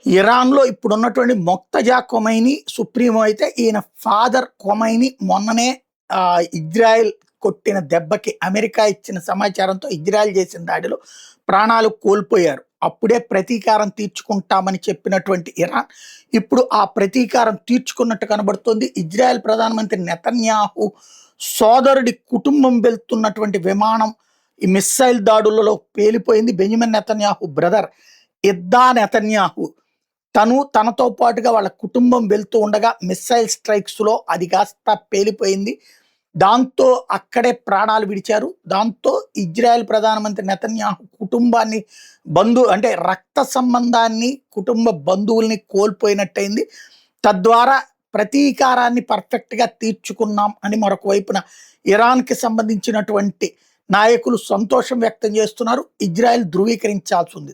ఇరాన్‌లో ఇప్పుడున్నటువంటి మొక్తజా ఖొమైనీ సుప్రీమో అయితే, ఈయన ఫాదర్ ఖొమైనీ మొన్ననే ఇజ్రాయెల్ కొట్టిన దెబ్బకి అమెరికా ఇచ్చిన సమాచారంతో ఇజ్రాయెల్ చేసిన దాడిలో ప్రాణాలు కోల్పోయారు. అప్పుడే ప్రతీకారం తీర్చుకుంటామని చెప్పినటువంటి ఇరాన్ ఇప్పుడు ఆ ప్రతీకారం తీర్చుకున్నట్టు కనబడుతోంది. ఇజ్రాయెల్ ప్రధానమంత్రి నెతన్యాహు సోదరుడి కుటుంబం వెళ్తున్నటువంటి విమానం ఈ మిస్సైల్ దాడులలో పేలిపోయింది. Benjamin Netanyahu brother Iddo Netanyahu తనతో పాటుగా వాళ్ళ కుటుంబం వెళ్తూ ఉండగా మిస్సైల్ స్ట్రైక్స్‌లో అది కాస్త పేలిపోయింది. దాంతో అక్కడే ప్రాణాలు విడిచారు. దాంతో ఇజ్రాయెల్ ప్రధానమంత్రి నెతన్యాహు కుటుంబాన్ని అంటే రక్త సంబంధాన్ని, కుటుంబ బంధువుల్ని కోల్పోయినట్టయింది. తద్వారా ప్రతీకారాన్ని పర్ఫెక్ట్‌గా తీర్చుకున్నాం అని మరొక వైపున ఇరాన్‌కి సంబంధించినటువంటి నాయకులు సంతోషం వ్యక్తం చేస్తున్నారు. ఇజ్రాయెల్ ధృవీకరించాల్సి ఉంది.